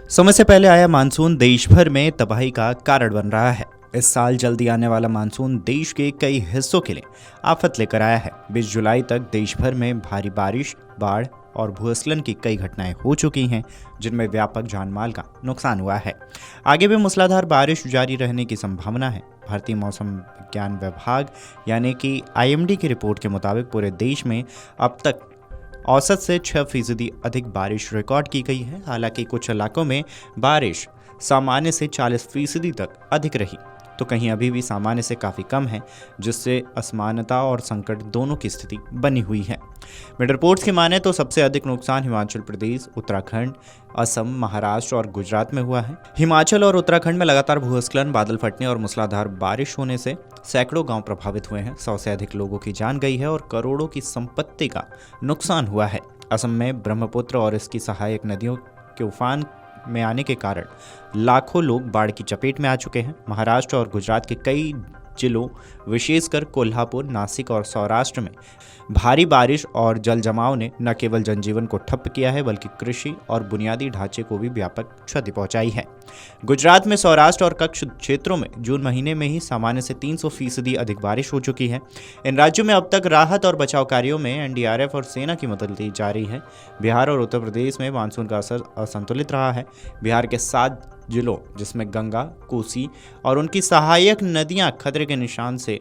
समय से पहले आया मानसून देश भर में तबाही का कारण बन रहा है। इस साल जल्दी आने वाला मानसून देश के कई हिस्सों के लिए आफत लेकर आया है। 20 जुलाई तक देश भर में भारी बारिश, बाढ़ और भूस्खलन की कई घटनाएं हो चुकी हैं, जिनमें व्यापक जानमाल का नुकसान हुआ है। आगे भी मूसलाधार बारिश जारी रहने की संभावना है। भारतीय मौसम विज्ञान विभाग यानी कि IMD की रिपोर्ट के मुताबिक पूरे देश में अब तक औसत से 6% अधिक बारिश रिकॉर्ड की गई है। हालांकि कुछ इलाकों में बारिश सामान्य से 40% तक अधिक रही, तो कहीं अभी भी सामान्य से काफ़ी कम है, जिससे असमानता और संकट दोनों की स्थिति बनी हुई है। मिड रिपोर्ट्स की माने तो सबसे अधिक नुकसान हिमाचल प्रदेश, उत्तराखंड, असम, महाराष्ट्र और गुजरात में हुआ है। हिमाचल और उत्तराखंड में लगातार भूस्खलन, बादल फटने और मूसलाधार बारिश होने से सैकड़ों गांव प्रभावित हुए हैं। 100 से अधिक लोगों की जान गई है और करोड़ों की संपत्ति का नुकसान हुआ है। असम में ब्रह्मपुत्र और इसकी सहायक नदियों के उफान में आने के कारण लाखों लोग बाढ़ की चपेट में आ चुके हैं। महाराष्ट्र और गुजरात के कई जिलों, विशेषकर कोल्हापुर, नासिक और सौराष्ट्र में भारी बारिश और जल जमाव ने न केवल जनजीवन को ठप किया है, बल्कि कृषि और बुनियादी ढांचे को भी व्यापक क्षति पहुंचाई है। गुजरात में सौराष्ट्र और कच्छ क्षेत्रों में जून महीने में ही सामान्य से 300% अधिक बारिश हो चुकी है। इन राज्यों में अब तक राहत और बचाव कार्यों में NDRF और सेना की मदद ली जा रही है। बिहार और उत्तर प्रदेश में मानसून का असर असंतुलित रहा है। बिहार के 7 जिलों, जिसमें गंगा, कोसी और उनकी सहायक नदियां खतरे के निशान से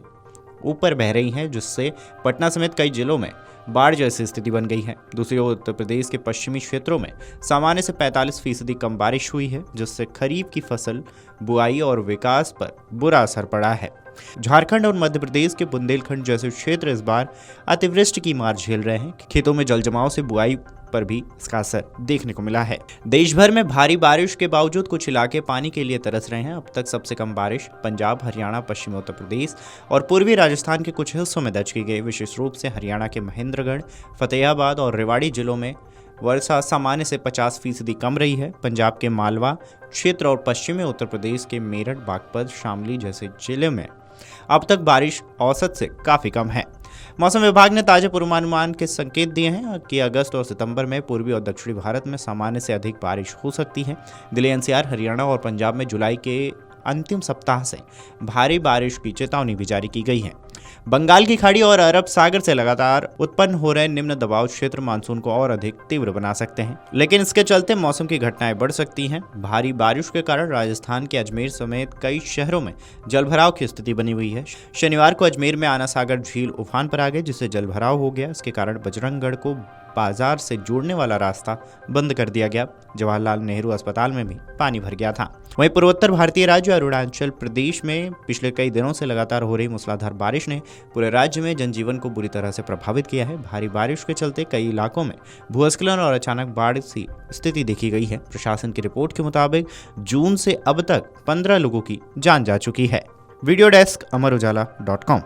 ऊपर बह रही हैं, जिससे पटना समेत कई जिलों में बाढ़ जैसी स्थिति बन गई है। दूसरी ओर उत्तर प्रदेश के पश्चिमी क्षेत्रों में सामान्य से 45% कम बारिश हुई है, जिससे खरीफ की फसल बुआई और विकास पर बुरा असर पड़ा है। झारखंड और मध्य प्रदेश के बुंदेलखंड जैसे क्षेत्र इस बार अतिवृष्टि की मार झेल रहे हैं। खेतों में जल जमाव से बुआई पर भी इसका असर देखने को मिला है। देश भर में भारी बारिश के बावजूद कुछ इलाके पानी के लिए तरस रहे हैं। अब तक सबसे कम बारिश पंजाब, हरियाणा, पश्चिमी उत्तर प्रदेश और पूर्वी राजस्थान के कुछ हिस्सों में दर्ज की गई। विशेष रूप से हरियाणा के महेंद्रगढ़, फतेहाबाद और रेवाड़ी जिलों में वर्षा सामान्य से 50% कम रही है। पंजाब के मालवा क्षेत्र और पश्चिमी उत्तर प्रदेश के मेरठ, बागपत, शामली जैसे जिले में अब तक बारिश औसत से काफ़ी कम है। मौसम विभाग ने ताजा पूर्वानुमान के संकेत दिए हैं कि अगस्त और सितंबर में पूर्वी और दक्षिणी भारत में सामान्य से अधिक बारिश हो सकती है। दिल्ली, NCR, हरियाणा और पंजाब में जुलाई के अंतिम सप्ताह से भारी बारिश की चेतावनी भी जारी की गई है। बंगाल की खाड़ी और अरब सागर से लगातार उत्पन्न हो रहे निम्न दबाव क्षेत्र मानसून को और अधिक तीव्र बना सकते हैं, लेकिन इसके चलते मौसम की घटनाएं बढ़ सकती हैं। भारी बारिश के कारण राजस्थान के अजमेर समेत कई शहरों में जलभराव की स्थिति बनी हुई है। शनिवार को अजमेर में आना सागर झील उफान पर आ गई, जिससे जलभराव हो गया। इसके कारण बजरंगगढ़ को बाजार से जोड़ने वाला रास्ता बंद कर दिया गया। जवाहरलाल नेहरू अस्पताल में भी पानी भर गया था। वहीं पूर्वोत्तर भारतीय राज्य अरुणाचल प्रदेश में पिछले कई दिनों से लगातार हो रही मूसलाधार बारिश ने पूरे राज्य में जनजीवन को बुरी तरह से प्रभावित किया है। भारी बारिश के चलते कई इलाकों में भूस्खलन और अचानक बाढ़ सी स्थिति देखी गई है। प्रशासन की रिपोर्ट के मुताबिक जून से अब तक 15 लोगों की जान जा चुकी है। Video desk amarujala.com।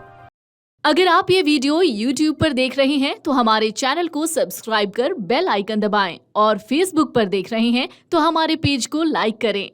अगर आप ये वीडियो YouTube पर देख रहे हैं तो हमारे चैनल को सब्सक्राइब कर बेल आइकन दबाएं और Facebook पर देख रहे हैं तो हमारे पेज को लाइक करें।